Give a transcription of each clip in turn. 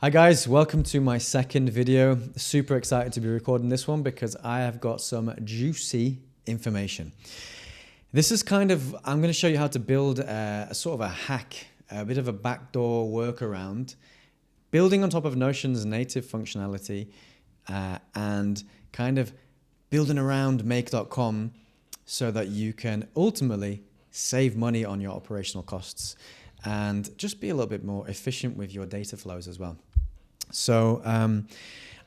Hi guys, welcome to my second video. Super excited to be recording this one because I have got some juicy information. This is I'm going to show you how to build a sort of a hack, a bit of a backdoor workaround, building on top of Notion's native functionality and kind of building around make.com so that you can ultimately save money on your operational costs and just be a little bit more efficient with your data flows as well. So I'm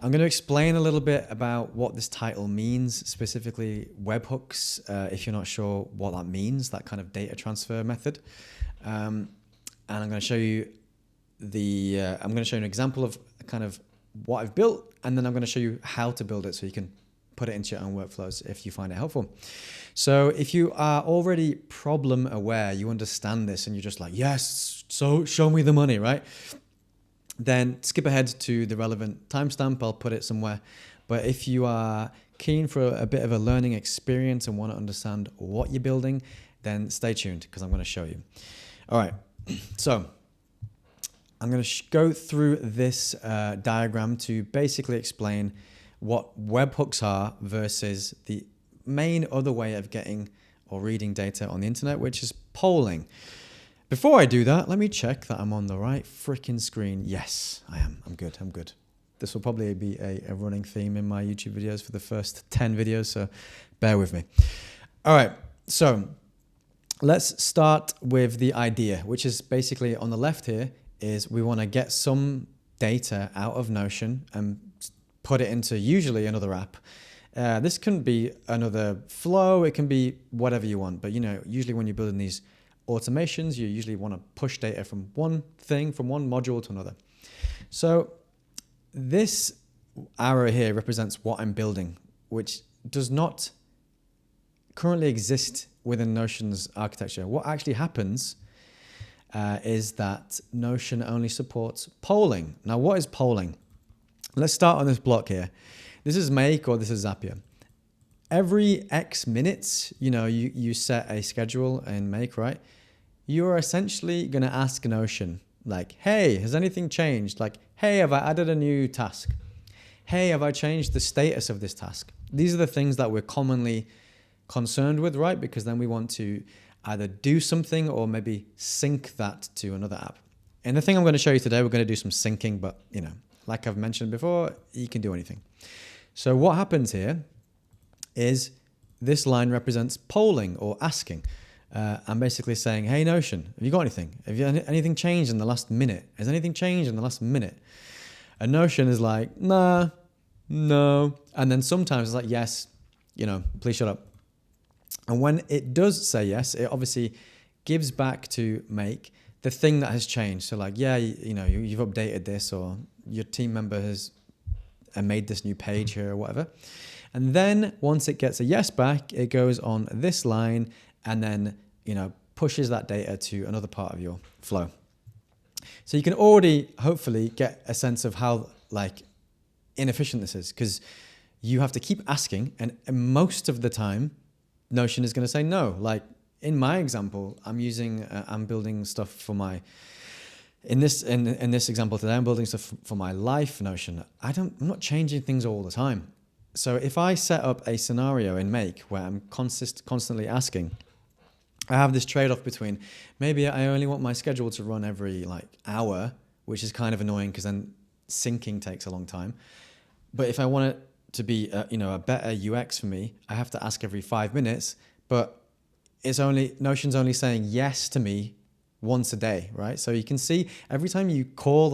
going to explain a little bit about what this title means, specifically webhooks, if you're not sure what that means, that kind of data transfer method. And I'm going to show you an example of kind of what I've built, and then I'm going to show you how to build it so you can put it into your own workflows if you find it helpful. So if you are already problem aware, you understand this and you're just like, yes, so show me the money, right? Then skip ahead to the relevant timestamp. I'll put it somewhere. But if you are keen for a bit of a learning experience and want to understand what you're building, then stay tuned because I'm going to show you. All right. So I'm going to go through this diagram to basically explain what webhooks are versus the main other way of getting or reading data on the internet, which is polling. Before I do that, let me check that I'm on the right freaking screen. Yes, I am. I'm good. This will probably be a running theme in my YouTube videos for the first 10 videos, so bear with me. All right, so let's start with the idea, which is basically on the left here is we want to get some data out of Notion and put it into usually another app. This can be another flow. It can be whatever you want, but usually when you're building these automations, you usually want to push data from one module to another. So this arrow here represents what I'm building, which does not currently exist within Notion's architecture. What actually happens is that Notion only supports polling. Now, what is polling? Let's start on this block here. This is Make or this is Zapier. Every X minutes, you set a schedule in Make, right? You're essentially going to ask Notion, like, hey, has anything changed? Like, hey, have I added a new task? Hey, have I changed the status of this task? These are the things that we're commonly concerned with, right? Because then we want to either do something or maybe sync that to another app. And the thing I'm going to show you today, we're going to do some syncing, but, like I've mentioned before, you can do anything. So what happens here is this line represents polling or asking. I'm basically saying, hey, Notion, have you got anything? Have you anything changed in the last minute? Has anything changed in the last minute? And Notion is like, nah, no. And then sometimes it's like, yes, please shut up. And when it does say yes, it obviously gives back to Make the thing that has changed. So like, yeah, you've updated this, or your team member has made this new page here or whatever. And then once it gets a yes back, it goes on this line and then, pushes that data to another part of your flow. So you can already hopefully get a sense of how inefficient this is, because you have to keep asking, and most of the time Notion is going to say no. Like in my example, I'm building stuff for in this example today, I'm building stuff for my life Notion. I'm not changing things all the time. So if I set up a scenario in Make where I'm constantly asking, I have this trade-off between maybe I only want my schedule to run every hour, which is kind of annoying because then syncing takes a long time. But if I want it to be a better UX for me, I have to ask every 5 minutes. But Notion's only saying yes to me once a day, right? So you can see every time you call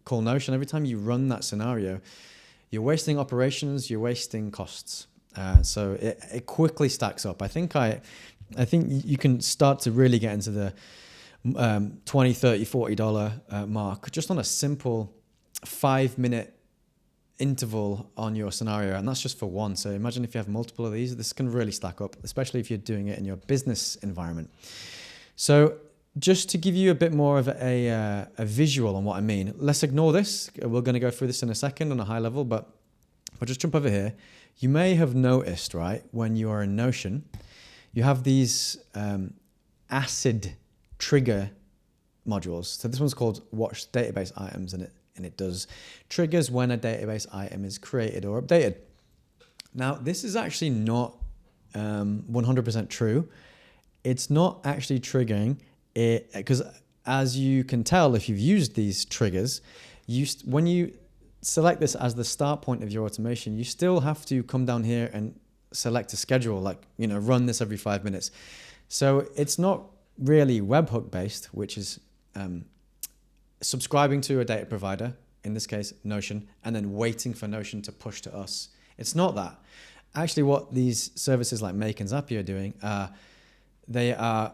Notion, every time you run that scenario, you're wasting operations, you're wasting costs. So it quickly stacks up. I think you can start to really get into the $20, $30, $40 mark just on a simple 5-minute interval on your scenario, and that's just for one. So imagine if you have multiple of these, this can really stack up, especially if you're doing it in your business environment. So just to give you a bit more of a visual on what I mean, let's ignore this. We're going to go through this in a second on a high level, but I'll just jump over here. You may have noticed, right, when you are in Notion, you have these acid trigger modules. So this one's called watch database items, and it does triggers when a database item is created or updated. Now, this is actually not 100% true. It's not actually triggering it, because as you can tell if you've used these triggers, when you select this as the start point of your automation, you still have to come down here and select a schedule, like, run this every 5 minutes. So it's not really webhook based, which is subscribing to a data provider, in this case Notion, and then waiting for Notion to push to us. It's not that. Actually, what these services like Make and Zapier are doing, they are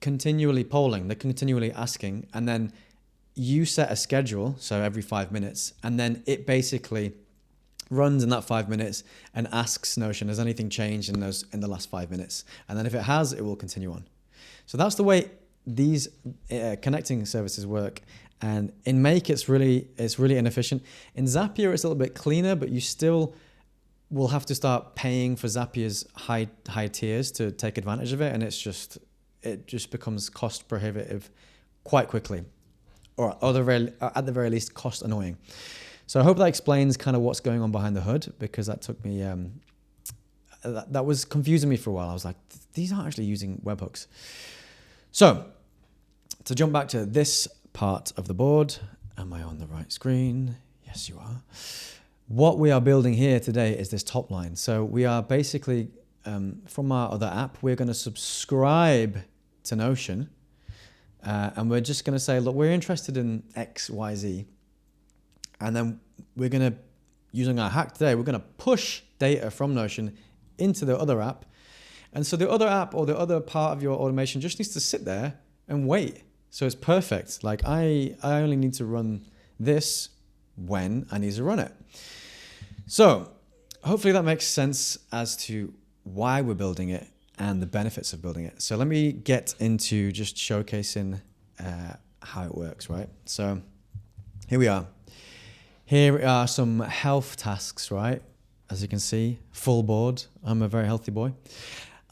continually polling, they're continually asking, and then you set a schedule, so every 5 minutes, and then it basically runs in that 5 minutes and asks Notion, has anything changed in the last 5 minutes? And then if it has, it will continue on. So that's the way these connecting services work. And in Make, it's really inefficient. In Zapier, it's a little bit cleaner, but you still will have to start paying for Zapier's high tiers to take advantage of it, and it just becomes cost prohibitive quite quickly, or at the very least cost annoying. So I hope that explains kind of what's going on behind the hood, because that took me that was confusing me for a while. I was like, these aren't actually using webhooks. So to jump back to this part of the board, am I on the right screen? Yes, you are. What we are building here today is this top line. So we are basically, from our other app, we're going to subscribe to Notion, and we're just going to say, look, we're interested in X, Y, Z. And then we're going to, using our hack today, we're going to push data from Notion into the other app. And so the other app or the other part of your automation just needs to sit there and wait. So it's perfect. Like I only need to run this when I need to run it. So hopefully that makes sense as to why we're building it and the benefits of building it. So let me get into just showcasing how it works, right? So here we are. Here are some health tasks, right? As you can see, full board. I'm a very healthy boy.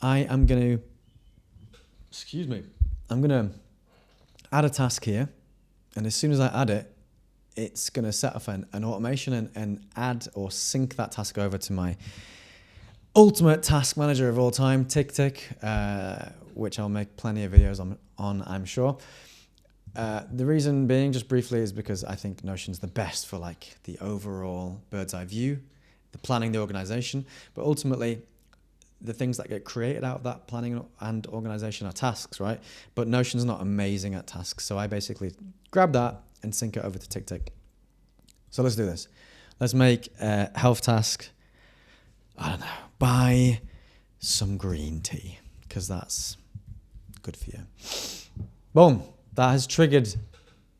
I'm going to add a task here. And as soon as I add it, it's going to set up an automation and add or sync that task over to my ultimate task manager of all time, TickTick, which I'll make plenty of videos on, I'm sure. The reason being, just briefly, is because I think Notion's the best for like the overall bird's eye view, the planning, the organization, but ultimately the things that get created out of that planning and organization are tasks, right? But Notion's not amazing at tasks. So I basically grab that and sync it over to TickTick. So let's do this. Let's make a health task. I don't know, buy some green tea, because that's good for you. Boom. That has triggered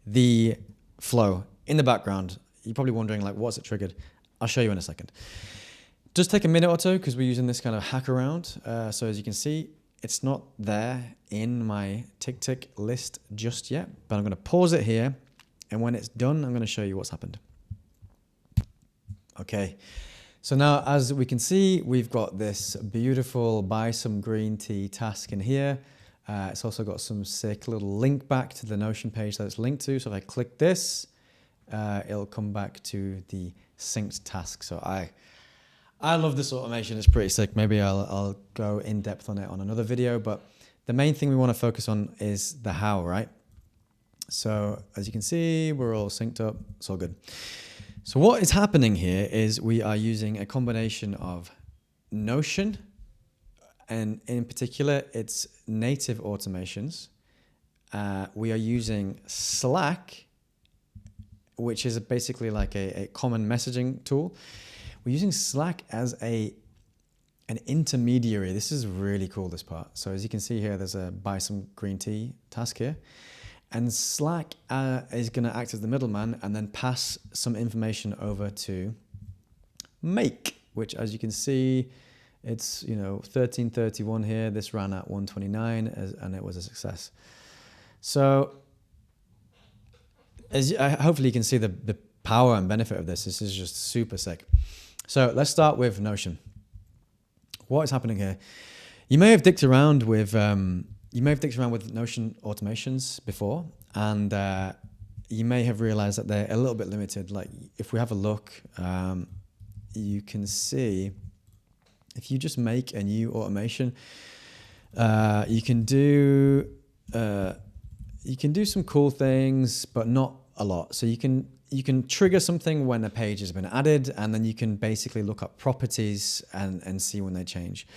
the flow in the background. You're probably wondering, like, what's it triggered? I'll show you in a second. Just take a minute or two, because we're using this kind of hack around. So as you can see, it's not there in my TickTick list just yet, but I'm going to pause it here. And when it's done, I'm going to show you what's happened. Okay. So now, as we can see, we've got this beautiful buy some green tea task in here. It's also got some sick little link back to the Notion page that it's linked to. So if I click this, it'll come back to the synced task. So I love this automation. It's pretty sick. Maybe I'll go in depth on it on another video. But the main thing we want to focus on is the how, right? So as you can see, we're all synced up. It's all good. So what is happening here is we are using a combination of Notion, and in particular, it's native automations. We are using Slack, which is basically like a common messaging tool. We're using Slack as an intermediary. This is really cool, this part. So as you can see here, there's a buy some green tea task here. And Slack is going to act as the middleman and then pass some information over to Make, which, as you can see, it's 13:31 here. This ran at 1:29 and it was a success. So hopefully you can see the power and benefit of this. This is just super sick. So let's start with Notion. What is happening here? You may have dicked around with Notion automations before, and you may have realized that they're a little bit limited. Like if we have a look, you can see if you just make a new automation, you can do some cool things, but not a lot. So you can trigger something when a page has been added, and then you can basically look up properties and see when they change.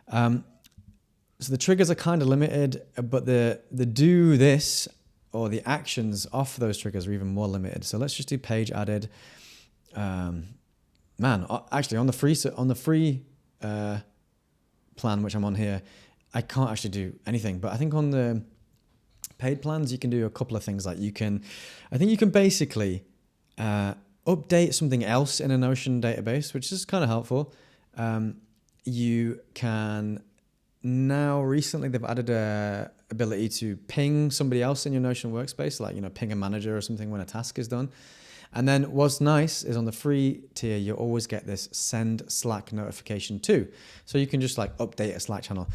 So the triggers are kind of limited, but the do this or the actions off those triggers are even more limited. So let's just do page added. Actually on the free plan, which I'm on here, I can't actually do anything. But I think on the paid plans, you can do a couple of things. Like you can basically update something else in a Notion database, which is kind of helpful. You can now recently they've added a ability to ping somebody else in your Notion workspace, like ping a manager or something when a task is done. And then what's nice is on the free tier, you always get this send Slack notification too. So you can just like update a Slack channel.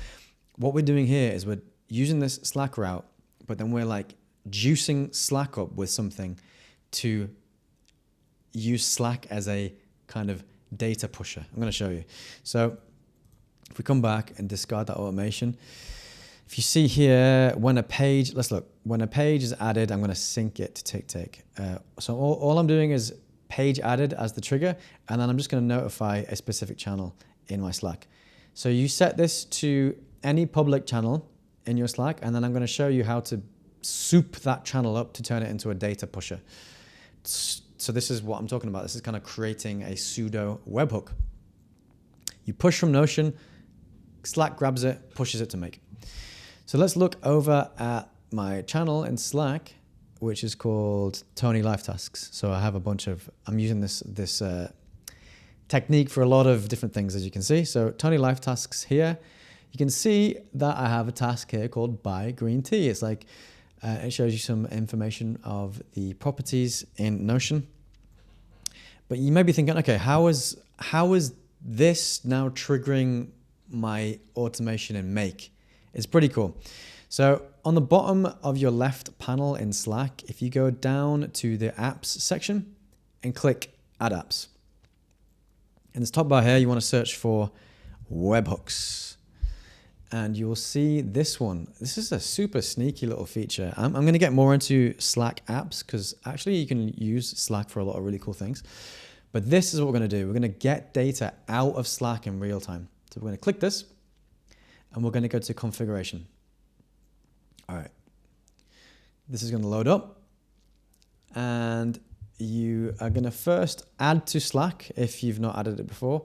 What we're doing here is we're using this Slack route, but then we're like juicing Slack up with something to use Slack as a kind of data pusher. I'm going to show you. So if we come back and discard that automation, if you see here, when a page is added, I'm going to sync it to TickTick. So all I'm doing is page added as the trigger, and then I'm just going to notify a specific channel in my Slack. So you set this to any public channel in your Slack, and then I'm going to show you how to soup that channel up to turn it into a data pusher. So this is what I'm talking about. This is kind of creating a pseudo webhook. You push from Notion, Slack grabs it, pushes it to make. So let's look over at my channel in Slack, which is called Toni Life Tasks. So I have I'm using this technique for a lot of different things, as you can see. So Toni Life Tasks here, you can see that I have a task here called buy green tea. It's like, it shows you some information of the properties in Notion. But you may be thinking, okay, how is this now triggering my automation in Make? It's pretty cool. So on the bottom of your left panel in Slack, if you go down to the apps section and click add apps, in this top bar here, you want to search for Webhooks, and you'll see this one. This is a super sneaky little feature. I'm going to get more into Slack apps because actually you can use Slack for a lot of really cool things. But this is what we're going to do. We're going to get data out of Slack in real time. So we're going to click this, and we're going to go to configuration. All right. This is going to load up, and you are going to first add to Slack if you've not added it before.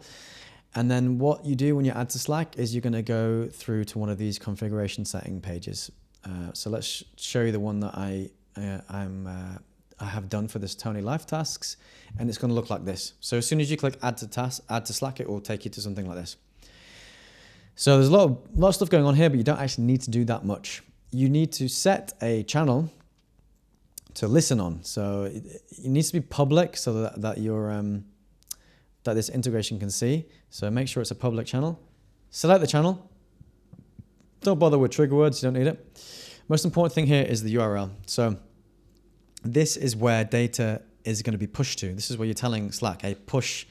And then what you do when you add to Slack is you're going to go through to one of these configuration setting pages. So let's show you the one that I have done for this Toni Life Tasks, and it's going to look like this. So as soon as you click add to Slack, it will take you to something like this. So there's a lot of stuff going on here, but you don't actually need to do that much. You need to set a channel to listen on. So it needs to be public so that this integration can see. So make sure it's a public channel. Select the channel. Don't bother with trigger words, you don't need it. Most important thing here is the URL. So this is where data is going to be pushed to. This is where you're telling Slack, hey, push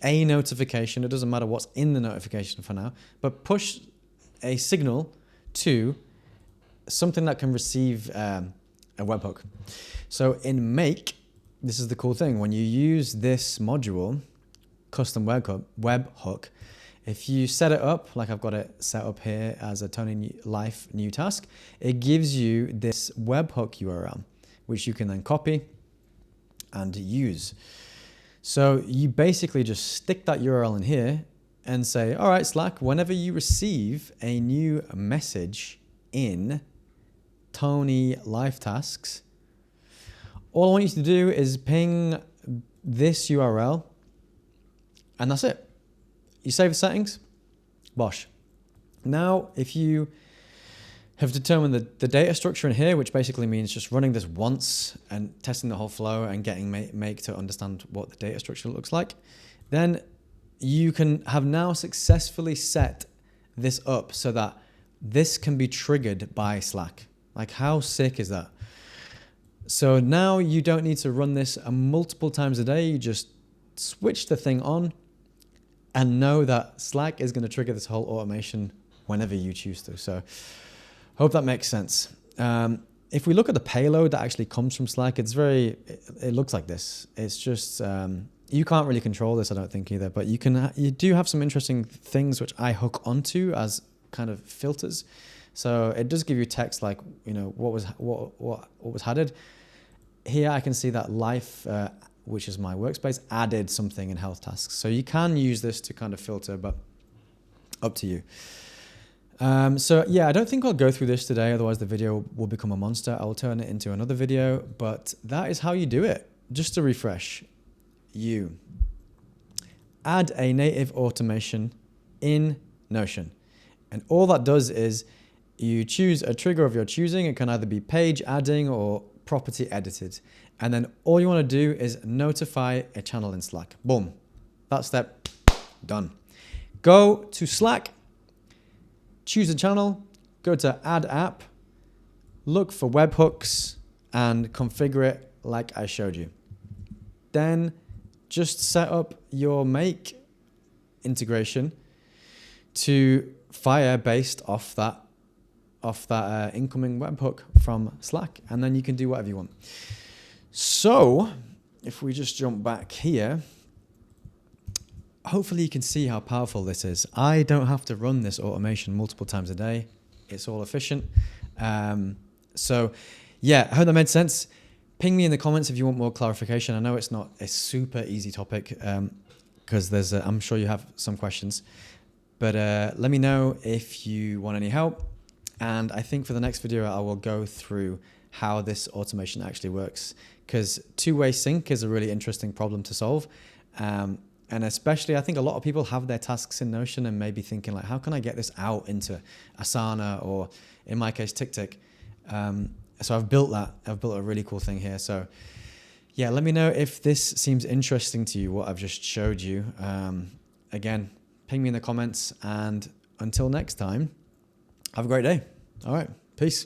a notification. It doesn't matter what's in the notification for now, but push a signal to something that can receive a webhook. So in Make, this is the cool thing. When you use this module, custom webhook, if you set it up, like I've got it set up here as a Toni Life new task, it gives you this webhook URL, which you can then copy and use. So you basically just stick that URL in here and say, all right, Slack, whenever you receive a new message in Toni Life Tasks, all I want you to do is ping this URL, and that's it. You save the settings, bosh. Now, if you have determined the data structure in here, which basically means just running this once and testing the whole flow and getting Make to understand what the data structure looks like, then you can have now successfully set this up so that this can be triggered by Slack. Like, how sick is that? So now you don't need to run this multiple times a day. You just switch the thing on and know that Slack is going to trigger this whole automation whenever you choose to. So hope that makes sense. If we look at the payload that actually comes from Slack, it looks like this. It's just, you can't really control this, I don't think either, but you do have some interesting things which I hook onto as kind of filters. So it does give you text like, what was added. Here I can see that life, which is my workspace, added something in health tasks. So you can use this to kind of filter, but up to you. So yeah, I don't think I'll go through this today, otherwise the video will become a monster. I will turn it into another video, but that is how you do it. Just to refresh, you add a native automation in Notion. And all that does is you choose a trigger of your choosing. It can either be page adding or property edited. And then all you want to do is notify a channel in Slack. Boom. That step, done. Go to Slack, choose a channel, go to add app, look for webhooks and configure it like I showed you. Then just set up your make integration to fire based off that incoming webhook from Slack, and then you can do whatever you want. So if we just jump back here, hopefully you can see how powerful this is. I don't have to run this automation multiple times a day. It's all efficient. So yeah, I hope that made sense. Ping me in the comments if you want more clarification. I know it's not a super easy topic because I'm sure you have some questions, but let me know if you want any help. And I think for the next video, I will go through how this automation actually works, because two-way sync is a really interesting problem to solve. And especially, I think a lot of people have their tasks in Notion and maybe thinking like, how can I get this out into Asana or in my case, TickTick? So I've built that. I've built a really cool thing here. So yeah, let me know if this seems interesting to you, what I've just showed you. Again, ping me in the comments, and until next time, have a great day. All right, peace.